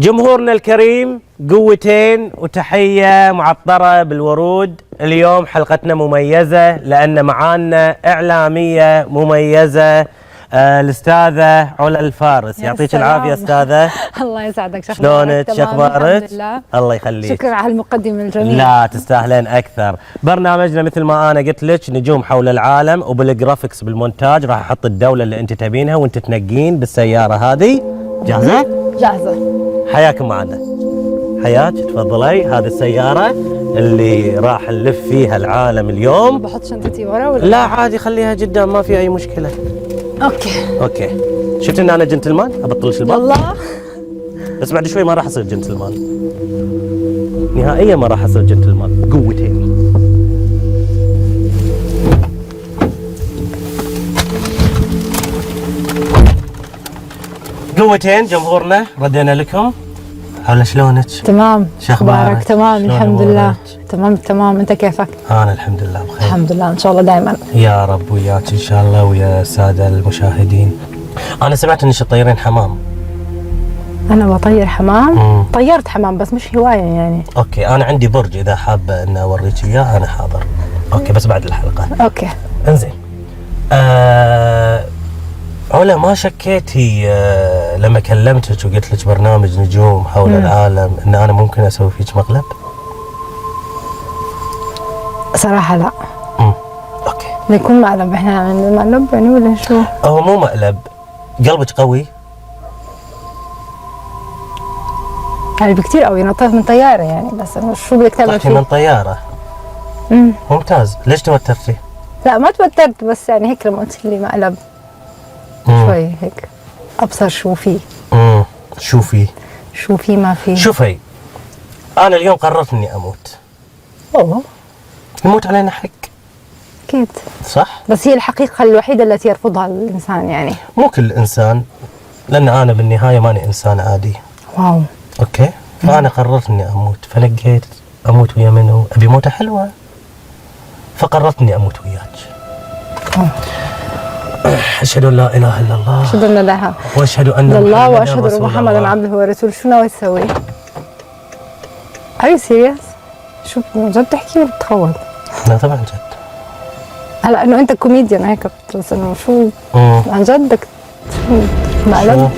جمهورنا الكريم، قوتين وتحية معطرة بالورود. اليوم حلقتنا مميزة لأن معانا إعلامية مميزة، الأستاذة علا الفارس. يعطيك العافية أستاذة. الله يسعدك. شلونك؟ شو أخبارك؟ الله يخليك. شكرا على المقدمة الجميلة. لا تستاهلين أكثر. برنامجنا مثل ما أنا قلت لك نجوم حول العالم، وبالجرافيكس بالمونتاج راح أحط الدولة اللي أنت تبينها وأنت تنقين بالسيارة هذه. جاهزة؟ جاهزة. حياكم معنا. حياك، تفضلي. هذه السيارة اللي راح نلف فيها العالم اليوم. بحط شنطتي ورا ولا لا عادي، خليها قدام، ما في أي مشكلة. اوكي. شفت ان انا جنتلمان؟ ابطلش الباب؟ يلا. بس بعد شوي ما راح اصير جنتلمان. نهائيا ما راح اصير جنتلمان. قوتين. قوتين جمهورنا، ردينا لكم. هلا شلونك؟ تمام. شو اخبارك؟ تمام الحمد لله. تمام. انت كيفك؟ انا الحمد لله بخير. الحمد لله، ان شاء الله دائما. يا رب وياك ان شاء الله ويا الساده المشاهدين. انا سمعت انك تطيرين حمام. انا بطير حمام؟ طيرت حمام بس مش هوايه يعني. اوكي، انا عندي برج اذا حابه ان اوريك اياه انا حاضر. اوكي بس بعد الحلقه. اوكي. انزين. علا، ما شكيتي لما كلمتك وقلت لك برنامج نجوم حول العالم ان انا ممكن اسوي فيك مقلب؟ صراحه لا. اوكي. يكون مقلب، احنا عندنا مقلب يعني ولا شو؟ هو مو مقلب، قلبك قوي. يعني بكثير قوي، نطيت من طياره يعني، بس انه شو بدك تعمل فيه؟ من طياره. ممتاز. ليش توترتي؟ لا ما توترت، بس يعني هيك لما قلت لي مقلب شوي هيك ابصر شو فيه. شو فيه ما فيه. شوفي، انا اليوم قررت اني اموت. اوه. يموت علينا حق. اكيد صح، بس هي الحقيقه الوحيده التي يرفضها الانسان يعني. مو كل انسان، لان انا بالنهايه ماني انسان عادي. واو. اوكي. فانا قررت اني اموت، فنقيت اموت ويا منو؟ ابي موته حلوه، فقررت اني اموت وياك. اشهد ان لا اله الا الله. اشهد ان لا اله واشهد ان الله واشهد ان محمدا عبده ورسوله. شو ناوي تسوي؟ Are you serious؟ شو جد تحكي ولا بتخوض؟ لا طبعا جد. هلا انه انت كوميديان هيك، بس انه شو عن جد بدك مقلب؟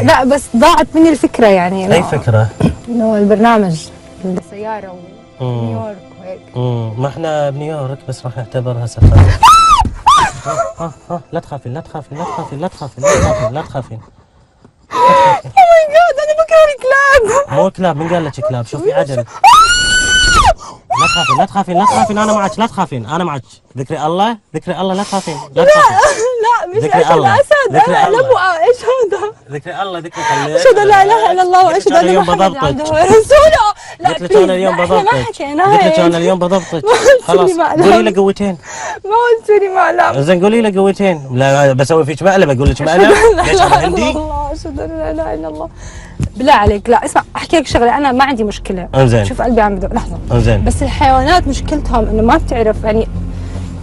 لا بس ضاعت مني الفكره يعني. اي فكره؟ انه البرنامج بالسياره ونيويورك وهيك. ما احنا بنيويورك بس راح نعتبرها سفر. لا تخافين لا تخافين لا تخافين لا تخافين لا تخافين لا تخافين. اوه ماي جاد، انا بكره الكلاب. مو كلاب، من قال لك كلاب؟ شوفي عدل. لا تخافين لا تخافين لا تخافين، انا معك. لا تخافين، انا معك. ذكري الله ذكري الله، لا تخافين لا تخافين. لا مش ذكري الله. اسد. ايش هذا؟ ذكري الله. ذكري خليه. اشهد ان لا اله الا الله واشهد ان محمدا عبده ورسوله. لا قلت لك انا اليوم بضبطك. قلت لك انا اليوم بضبطك. خلاص قولي له قوتين. ما قلت لي مقلب. زين قولي له قوتين. لا بسوي فيك مقلب، اقول لك مقلب. ليش انا عندي؟ اشهد ان لا اله الا الله. بالله عليك لا اسمع، احكي لك شغله، انا ما عندي مشكله. انزين. شوف قلبي عم بدق لحظه. انزين. بس الحيوانات مشكلتهم انه ما بتعرف يعني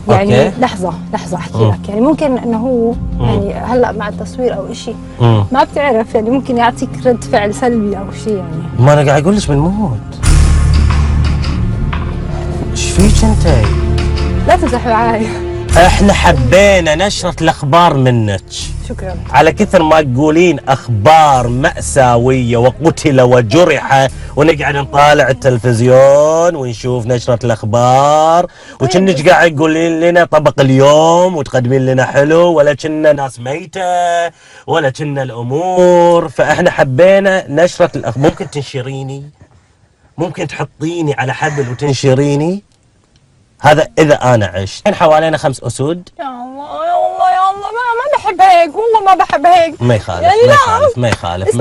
أوكي. لحظه احكي لك يعني ممكن انه هو يعني هلا مع التصوير او شيء ما بتعرف يعني ممكن يعطيك رد فعل سلبي او شيء يعني. ما انا قاعد اقول لك بنموت. ايش فيك انت؟ لا تمزح معي. احنا حبينا نشرة الاخبار منك. شكرا. على كثر ما تقولين اخبار مأساوية وقتل وجرح، ونقعد نطالع التلفزيون ونشوف نشرة الاخبار، وكنك قاعد تقولين لنا طبق اليوم وتقدمين لنا حلو، ولا كنا ناس ميتة ولا كنا الامور. فاحنا حبينا نشرة الاخبار. ممكن تنشريني؟ ممكن تحطيني على حبل وتنشريني؟ هذا اذا انا عشت. حوالينا 5 اسود. يا الله يا الله يا الله، ما بحب هيك والله، ما بحب هيك. ما يخالف يعني ما يخالف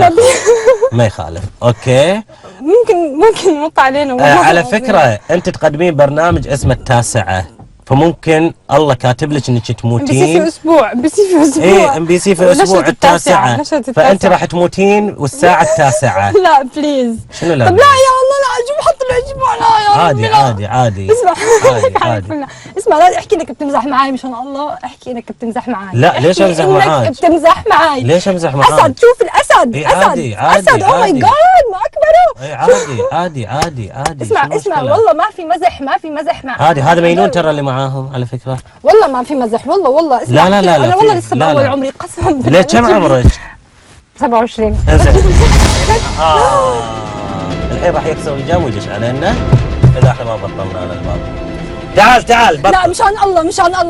ما يخالف. اوكي. ممكن ينط علينا. على فكرة انت تقدمين برنامج اسمه التاسعة، فممكن الله كاتب لك انك تموتين. ام بي سي في اسبوع. ايه ام بي سي في اسبوع التاسعة. فانت راح تموتين والساعة التاسعة. لا بليز. شنو لا؟ طب لا يا الله لا، شو بحط ليش معنا عادي عادي عادي. اسمع عادي عادي. اسمع، لا احكي لك بتمزح معي مشان الله، احكي انك بتمزح معي. لا ليش امزح معاك؟ بتمزح معي. ليش امزح معاك؟ اسد، شوف الاسد. إيه اسد عادي عادي اسد، او ماي جاد ما اكبره. اي عادي عادي عادي عادي. اسمع والله ما في مزح، ما في مزح معي. عادي. هذا مينون ترى اللي معاهم على فكره. والله ما في مزح، والله اسمع. لا انا والله لسه باول عمري قسما بالله. ليه كم عمرك؟ 27. انزين. الحين راح يكسر الجام ويدش علينا اذا احنا ما بطلنا على الباب. تعال بطل. لا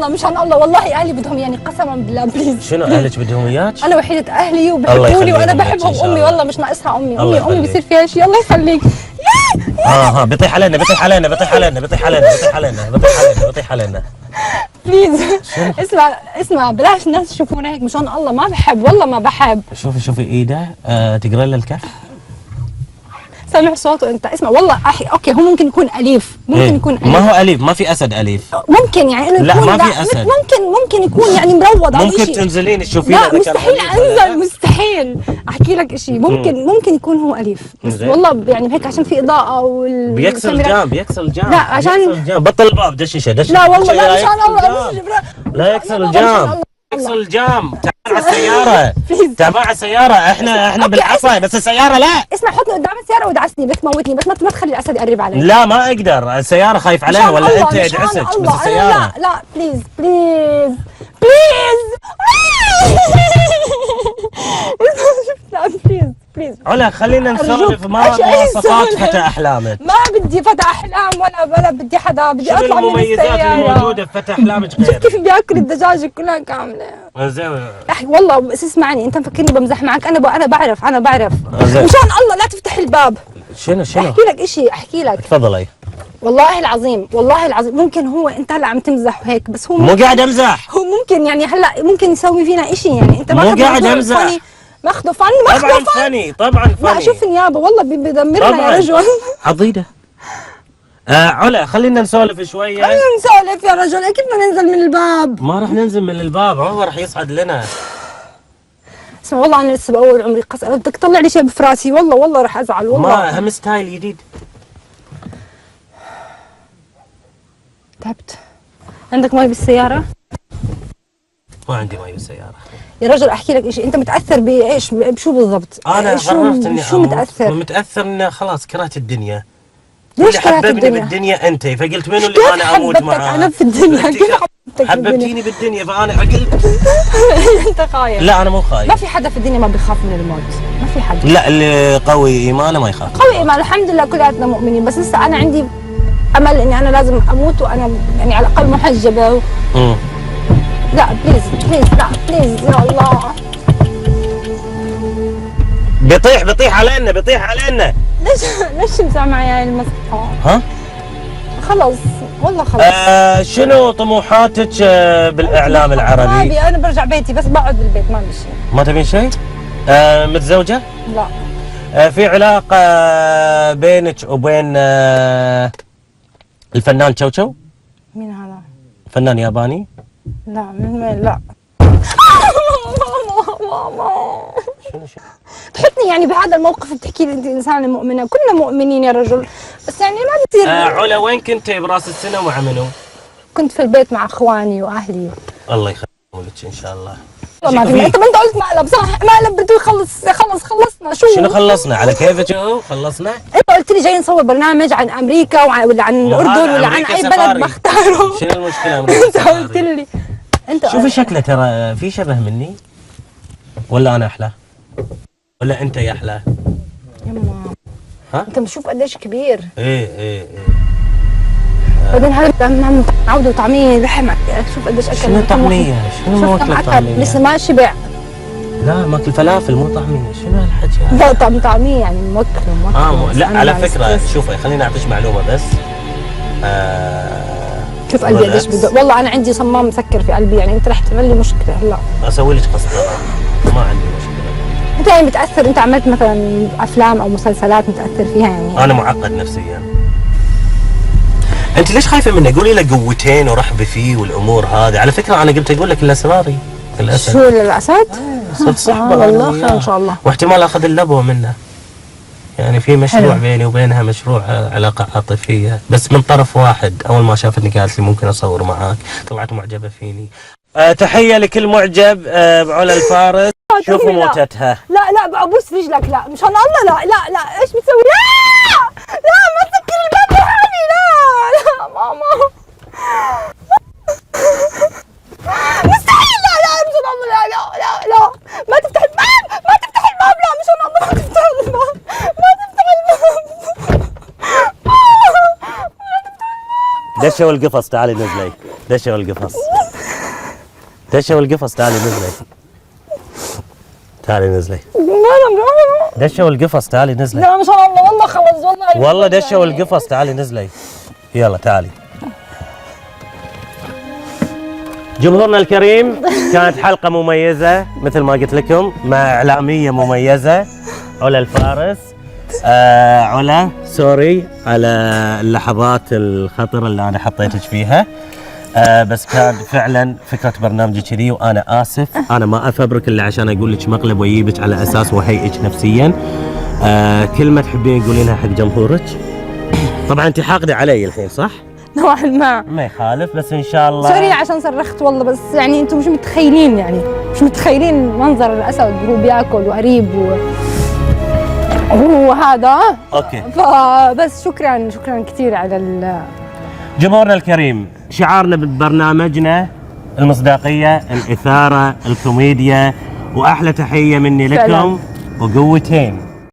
مشان الله والله اهلي بدهم يعني قسما بالله بليز. شنو اهلك بدهم اياك؟ انا وحيدة اهلي وبحبوني وانا بحبهم. امي والله مش ناقصها امي بيصير فيها شيء. الله يخليك. بيطيح علينا. بليز اسمع بلاش الناس يشوفونا هيك مشان الله. ما بحب والله ما بحب. شوفي ايده تقرا له الكف. سامع صوته انت. اسمع والله اوكي هو ممكن يكون اليف، ما هو اليف، ما في اسد اليف. ممكن يعني انه لا يكون ما في اسد. ممكن يكون يعني مروض او ممكن شيء. تنزلين تشوفين. لا مستحيل انزل، مستحيل. احكي لك شيء، ممكن يكون هو اليف بس والله يعني هيك عشان في اضاءه بيكسر الجام. لا عشان بطل الباب. دش. لا والله لا مشان الله. لا يكسر الجام. يكسر الجام. تعال على السيارة. تعال على السيارة. احنا بالعصا بس السيارة لا. اسمع حطني قدام السيارة وادعسني بس موتني، بس ما تخلي الاسد يقرب علي. لا ما اقدر، السيارة خايف عليها ولا انت ادعسك بس السيارة. لا بليز لا بليز علا خلينا نسولف مواصفات فتى احلامك. ما بدي فتى احلام ولا بدي حدا، بدي اطلع من السيارة. شنو المميزات الموجودة في فتى احلامك غير؟ شوف كيف بياكل الدجاجة كلها كاملة. زين. والله بس اسمعني، انت مفكرني بمزح معك؟ انا بعرف مشان الله لا تفتح الباب. شنو احكي لك تفضلي. والله العظيم ممكن هو انت هلا عم تمزح وهيك بس هو مو قاعد امزح. هو ممكن يعني هلا ممكن يسوي فينا اشي يعني. انت مو قاعد امزح. ماخذه فن. طبعا فني. لا شوف النيابه والله بدمرنا يا رجل. عضيده. علا خلينا نسولف شويه. خلينا نسولف يا رجل. كيف بدنا ننزل من الباب؟ ما راح ننزل من الباب، هو راح يصعد لنا. اسمع والله انا لسه باول عمري بدك تطلع لي شيء بفراسي. والله راح ازعل والله. ما اهم ستايل جديد. تعبت. عندك مي بالسيارة؟ ما عندي مي بالسيارة يا رجل. احكي لك شيء، انت متاثر بايش؟ بشو بالضبط؟ انا قررت اني شو متاثر اني خلاص كرهت الدنيا. ليش كرهت حببني الدنيا؟ بالدنيا انت، فقلت منو اللي انا اموت معاه؟ انا في الدنيا كيف حببتيني بالدنيا فانا عقلت. انت خايف. لا انا مو خايف. ما في حدا في الدنيا ما بيخاف من الموت، ما في حدا. لا اللي قوي ايمانه ما يخاف. قوي ايمان الحمد لله كلياتنا مؤمنين، بس لسه انا عندي امل اني انا لازم اموت وانا يعني على الاقل محجبه لا بليز لا بليز يا الله. بيطيح علينا. ليش تمزح معي هاي المسخه؟ ها؟ خلص والله خلص. شنو طموحاتك بالاعلام العربي؟ ما ابي، انا برجع بيتي بس بقعد بالبيت ما ابي شيء. ما تبين شيء؟ متزوجه؟ لا. في علاقه بينك وبين الفنان تشوتشو؟ مين هذا؟ فنان ياباني؟ لا من وين؟ لا. ماما شنو تحطني يعني بهذا الموقف بتحكي لي انت انسانه مؤمنه؟ كلنا مؤمنين يا رجل، بس يعني ما بتصير. علا وين كنت براس السنه ومع منو؟ كنت في البيت مع اخواني واهلي. الله يخليهم لك ان شاء الله. ما في انت قلت مقلب صح؟ مقلب بده خلصنا. شنو خلصنا؟ على كيفك اهو خلصنا. انت قلت لي جاي نصور برنامج عن امريكا ولا عن الاردن ولا عن اي بلد بختاره. شنو المشكله امريكا؟ انت قلت لي انت شوفي شكله ترى في شبه مني ولا انا احلى؟ ولا انت يا احلى؟ يما ها؟ انت بتشوف قديش كبير. ايه بعدين هذا عوده وطعميه لحم، شوف قديش اكل. شنو طعميه؟ شنو ماكل طعميه؟ لسه ما شبع. لا ماكل فلافل مو طعميه، شنو هالحكي هذا؟ لا طعميه يعني موكله. لا على فكره شوفي خليني اعطيك معلومه بس. شوف قلبي قديش بده. والله انا عندي صمام مسكر في قلبي، يعني انت رح تعمل لي مشكله هلا. اسوي لك قسطره ما عندي مشكله. انت يعني متاثر، انت عملت مثلا افلام او مسلسلات متاثر فيها يعني؟ انا معقد نفسيا. انت ليش خايفه مني؟ قولي له قوتين ورحبي فيه والامور هذه. على فكره انا قلت اقول لك الاسراري الاسد. شو الاسد؟ صرت صحبه والله خير ان شاء الله. واحتمال اخذ اللبوه منه. يعني في مشروع حلو. بيني وبينها، مشروع علاقة عاطفية، بس من طرف واحد. أول ما شافتني قالت لي ممكن أصور معاك، طلعت معجبة فيني. تحية لكل معجب بعلا الفارس. شوفوا لا. موتتها. لا ابوس رجلك، لا مشان الله، لا ايش بتسوي؟ لا ما تسكر الباب لحالي، لا ماما مستحيل، لا مشان الله، لا ما تفتح الباب، ما تفتح الباب، لا مشان الله ما تفتح الباب، ما تفتح الباب. دشوا القفص، تعالي نزلي. دشوا القفص، دشوا القفص، تعالي نزلي. تعالي نزلي. دشوا القفص، تعالي نزلي. لا مشان الله والله خلص والله دشوا القفص، تعالي نزلي. يلا تعالي. جمهورنا الكريم، كانت حلقة مميزة مثل ما قلت لكم مع إعلامية مميزة علا الفارس. علا سوري على اللحظات الخطرة اللي أنا حطيتك فيها، بس كان فعلا فكرة برنامجي كذي، وأنا آسف. أنا ما أفبرك إلا عشان أقول لك مقلب وأجيبك على أساس وهيئك نفسيا. كلمة تحبين تقولينها حق جمهورك؟ طبعا أنت حاقدة علي الحين صح؟ نوعا ما يخالف، بس إن شاء الله. سوري عشان صرخت والله، بس يعني انتم مش متخيلين، يعني مش متخيلين منظر الاسد وهو بياكل وقريب وهو هذا. اوكي، فبس شكرا كثير على جمهورنا الكريم، شعارنا ببرنامجنا المصداقية، الإثارة، الكوميديا، وأحلى تحية مني لكم وقوتين.